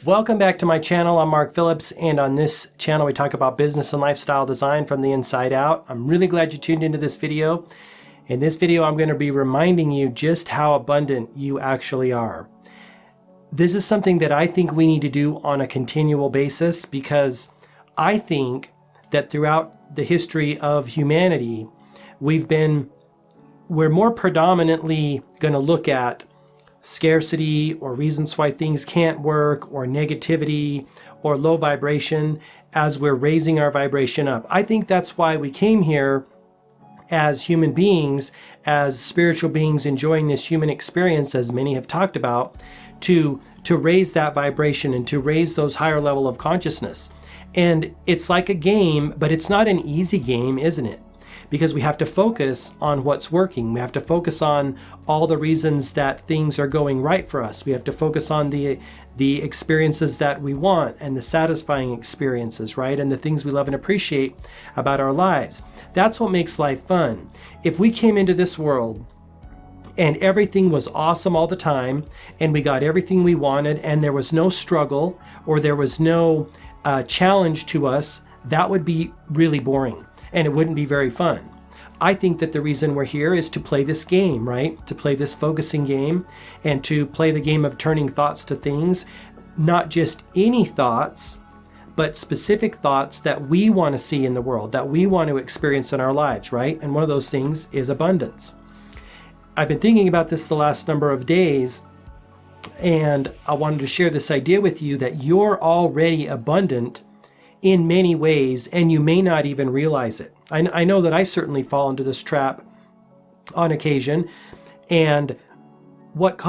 Welcome back to my channel. I'm Mark Phillips, and on this channel we talk about business and lifestyle design from the inside out. I'm really glad you tuned into this video. In this video, I'm going to be reminding you just how abundant you actually are. This is something that I think we need to do on a continual basis, because I think that throughout the history of humanity, we're more predominantly going to look at scarcity or reasons why things can't work or negativity or low vibration as we're raising our vibration up. I think that's why we came here as human beings, as spiritual beings enjoying this human experience, as many have talked about, to raise that vibration and to raise those higher level of consciousness. And it's like a game, but it's not an easy game, isn't it? Because we have to focus on what's working. We have to focus on all the reasons that things are going right for us. We have to focus on the experiences that we want and the satisfying experiences, right? And the things we love and appreciate about our lives. That's what makes life fun. If we came into this world and everything was awesome all the time, and we got everything we wanted, and there was no struggle or there was no challenge to us, that would be really boring. And it wouldn't be very fun. I think that the reason we're here is to play this game, right? To play this focusing game and to play the game of turning thoughts to things, not just any thoughts, but specific thoughts that we want to see in the world, that we want to experience in our lives, right? And one of those things is abundance. I've been thinking about this the last number of days, and I wanted to share this idea with you that you're already abundant in many ways, and you may not even realize it. I know that I certainly fall into this trap on occasion, and what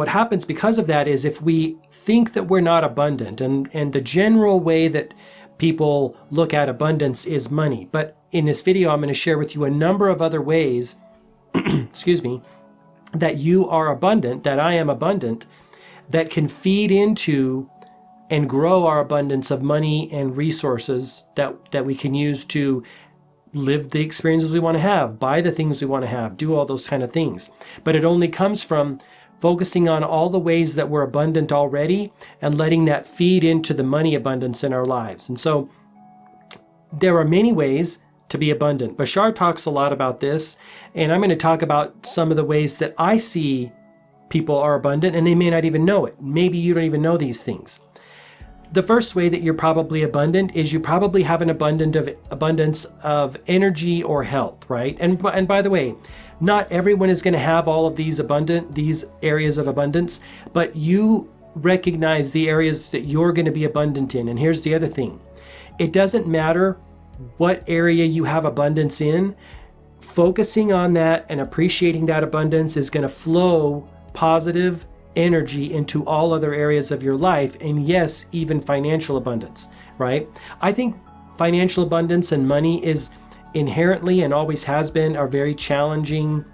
happens because of that is if we think that we're not abundant, and the general way that people look at abundance is money. But in this video, I'm going to share with you a number of other ways, excuse me, that you are abundant, that I am abundant, that can feed into and grow our abundance of money and resources that we can use to live the experiences we want to have, buy the things we want to have, do all those kind of things. But it only comes from focusing on all the ways that we're abundant already and letting that feed into the money abundance in our lives. And so there are many ways to be abundant. Bashar talks a lot about this, and I'm going to talk about some of the ways that I see people are abundant, and they may not even know it. Maybe you don't even know these things. The first way that you're probably abundant is you probably have an abundance of energy or health, right? And by the way, not everyone is going to have all of these areas of abundance, but you recognize the areas that you're going to be abundant in. And here's the other thing. It doesn't matter what area you have abundance in. Focusing on that and appreciating that abundance is going to flow positive energy into all other areas of your life, and yes, even financial abundance, right? I think financial abundance and money is inherently and always has been a very challenging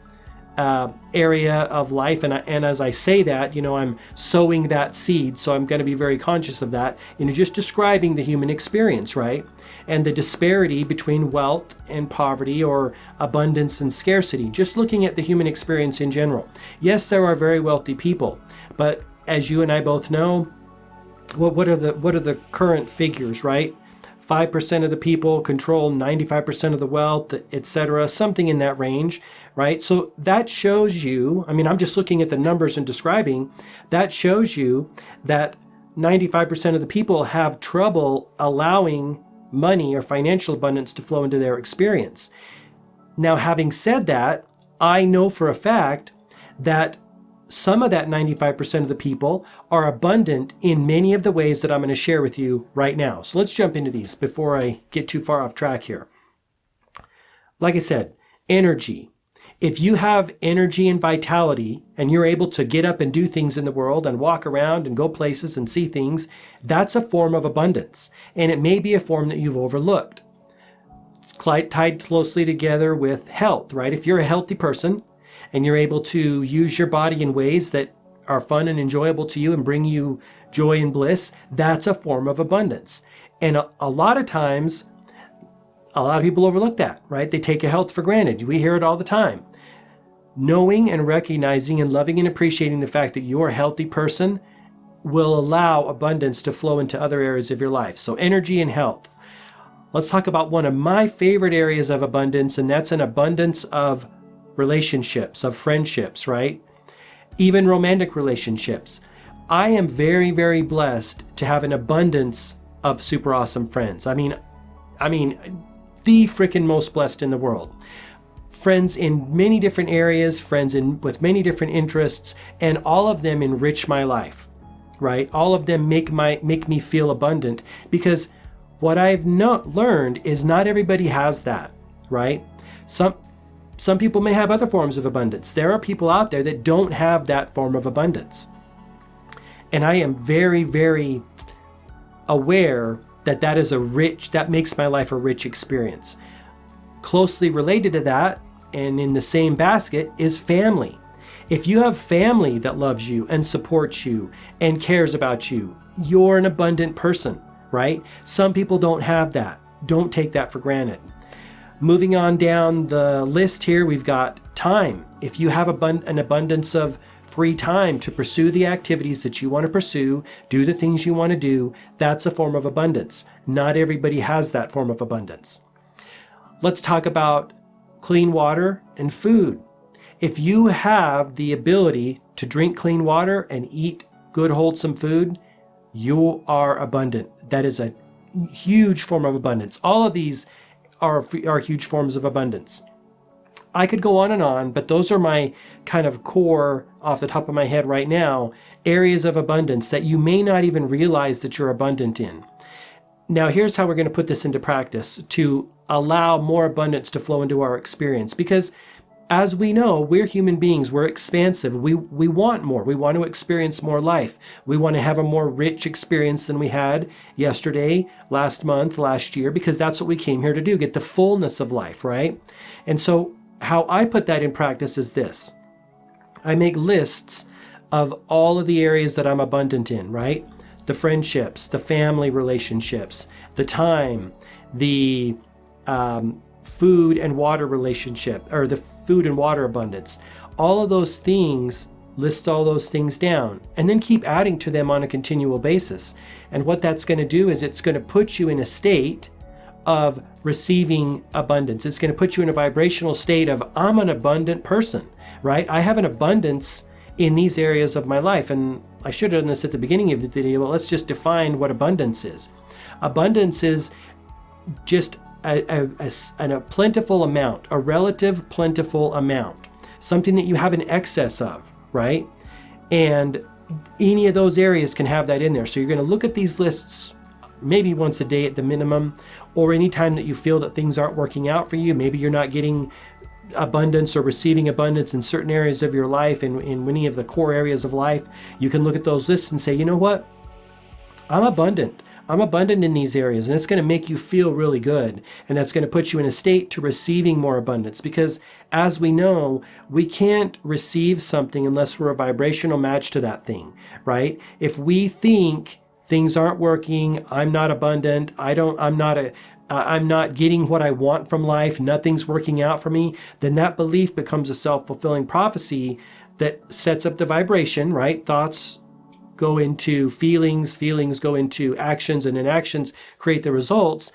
area of life, and as I say that, I'm sowing that seed, so I'm going to be very conscious of that, just describing the human experience, right? And the disparity between wealth and poverty, or abundance and scarcity, just looking at the human experience in general. Yes, there are very wealthy people, but as you and I both know, what are the current figures, right? 5% of the people control 95% of the wealth, etc., something in that range, right? So that shows you, I'm just looking at the numbers and describing, that shows you that 95% of the people have trouble allowing money or financial abundance to flow into their experience. Now, having said that, I know for a fact that some of that 95% of the people are abundant in many of the ways that I'm going to share with you right now. So let's jump into these before I get too far off track here. Like I said, energy. If you have energy and vitality and you're able to get up and do things in the world and walk around and go places and see things, that's a form of abundance. And it may be a form that you've overlooked. It's tied closely together with health, right? If you're a healthy person, and you're able to use your body in ways that are fun and enjoyable to you and bring you joy and bliss, that's a form of abundance. And a lot of times, a lot of people overlook that, right? They take a health for granted. We hear it all the time. Knowing and recognizing and loving and appreciating the fact that you're a healthy person will allow abundance to flow into other areas of your life. So energy and health. Let's talk about one of my favorite areas of abundance, and that's an abundance of relationships, of friendships, right? Even romantic relationships. I am very, very blessed to have an abundance of super awesome friends. I mean, the freaking most blessed in the world. Friends in many different areas, friends with many different interests, and all of them enrich my life, right? All of them make me feel abundant, because what I've learned is not everybody has that, right? Some people may have other forms of abundance. There are people out there that don't have that form of abundance. And I am very, very aware that that makes my life a rich experience. Closely related to that, and in the same basket, is family. If you have family that loves you and supports you and cares about you, you're an abundant person, right? Some people don't have that. Don't take that for granted. Moving on down the list here, we've got time. If you have an abundance of free time to pursue the activities that you want to pursue, do the things you want to do, that's a form of abundance. Not everybody has that form of abundance. Let's talk about clean water and food. If you have the ability to drink clean water and eat good, wholesome food, you are abundant. That is a huge form of abundance. All of these are huge forms of abundance. I could go on, but those are my kind of core, off the top of my head right now, areas of abundance that you may not even realize that you're abundant in. Now, here's how we're going to put this into practice to allow more abundance to flow into our experience. Because as we know, we're human beings, we're expansive. We want more. We want to experience more life. We want to have a more rich experience than we had yesterday, last month, last year, because that's what we came here to do, get the fullness of life, right? And so how I put that in practice is this. I make lists of all of the areas that I'm abundant in, right? The friendships, the family relationships, the time, the food and water relationship, or the food and water abundance. All of those things, list all those things down, and then keep adding to them on a continual basis. And what that's going to do is it's going to put you in a state of receiving abundance. It's going to put you in a vibrational state of, I'm an abundant person, right? I have an abundance in these areas of my life. And I should have done this at the beginning of the video, but let's just define what abundance is. Abundance is just a plentiful amount, a relative plentiful amount, something that you have an excess of, right? And any of those areas can have that in there. So you're going to look at these lists maybe once a day at the minimum, or any time that you feel that things aren't working out for you. Maybe you're not getting abundance or receiving abundance in certain areas of your life, in many of the core areas of life. You can look at those lists and say, you know what? I'm abundant. I'm abundant in these areas, and it's going to make you feel really good. And that's going to put you in a state to receiving more abundance, because as we know, we can't receive something unless we're a vibrational match to that thing, right? If we think things aren't working, I'm not abundant, I'm not getting what I want from life, nothing's working out for me, then that belief becomes a self-fulfilling prophecy that sets up the vibration, right? Thoughts go into feelings, feelings go into actions, and then actions create the results.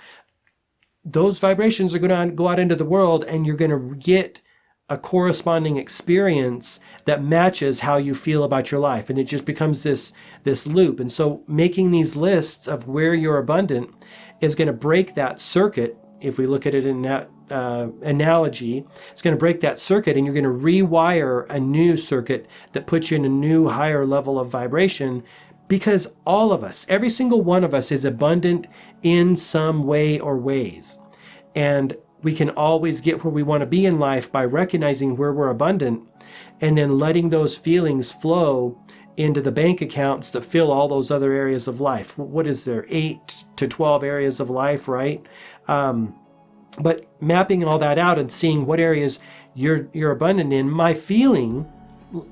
Those vibrations are going to go out into the world, and you're going to get a corresponding experience that matches how you feel about your life. And it just becomes this loop. And so making these lists of where you're abundant is going to break that circuit. If we look at it in that analogy, it's going to break that circuit, and you're going to rewire a new circuit that puts you in a new higher level of vibration, because all of us, every single one of us, is abundant in some way or ways. And we can always get where we want to be in life by recognizing where we're abundant, and then letting those feelings flow into the bank accounts that fill all those other areas of life. What is there? 8 to 12 areas of life, right? But mapping all that out and seeing what areas you're abundant in. My feeling,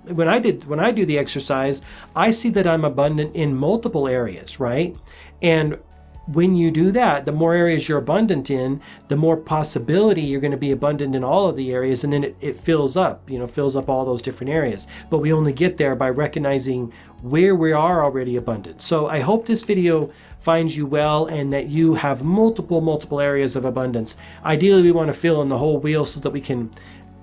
when I do the exercise, I see that I'm abundant in multiple areas, right? And when you do that, the more areas you're abundant in, the more possibility you're going to be abundant in all of the areas, and then it fills up, fills up all those different areas. But we only get there by recognizing where we are already abundant. So I hope this video finds you well and that you have multiple areas of abundance. Ideally, we want to fill in the whole wheel so that we can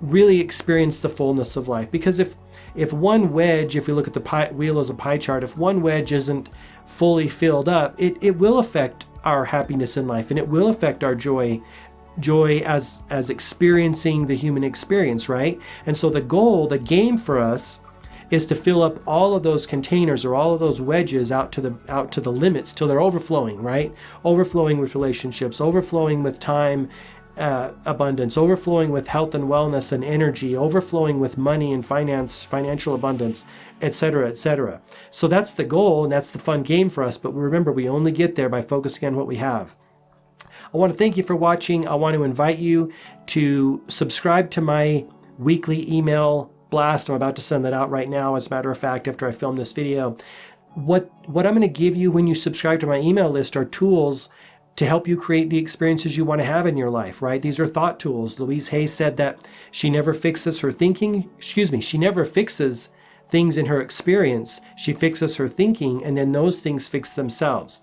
really experience the fullness of life. Because if one wedge, if we look at the wheel as a pie chart, if one wedge isn't fully filled up, it will affect our happiness in life, and it will affect our joy as experiencing the human experience, right? And so the game for us is to fill up all of those containers or all of those wedges out to the limits till they're overflowing, right? Overflowing with relationships, overflowing with time, abundance, overflowing with health and wellness and energy, overflowing with money and financial abundance, etc., etc. So that's the goal, and that's the fun game for us. But remember, we only get there by focusing on what we have. I want to thank you for watching. I want to invite you to subscribe to my weekly email blast. I'm about to send that out right now, as a matter of fact, after I film this video. What I'm going to give you when you subscribe to my email list are tools to help you create the experiences you want to have in your life, right? These are thought tools. Louise Hay said that she never fixes things in her experience. She fixes her thinking, and then those things fix themselves.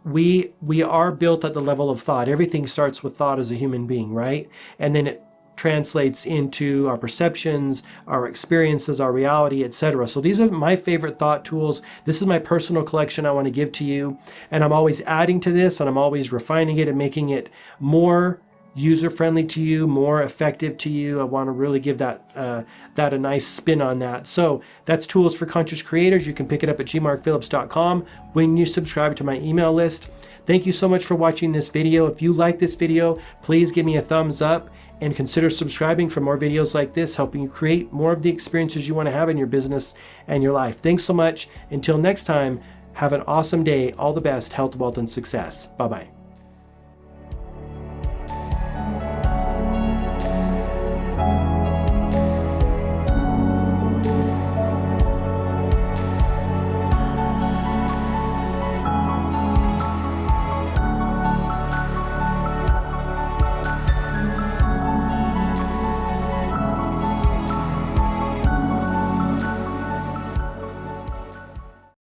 We are built at the level of thought. Everything starts with thought as a human being, right? And then it translates into our perceptions, our experiences, our reality, etc. So these are my favorite thought tools. This is my personal collection I want to give to you. And I'm always adding to this, and I'm always refining it and making it more user-friendly to you, more effective to you. I want to really give that a nice spin on that. So that's Tools for Conscious Creators. You can pick it up at gmarkphillips.com when you subscribe to my email list. Thank you so much for watching this video. If you like this video, please give me a thumbs up and consider subscribing for more videos like this, helping you create more of the experiences you want to have in your business and your life. Thanks so much. Until next time, have an awesome day. All the best. Health, wealth, and success. Bye-bye.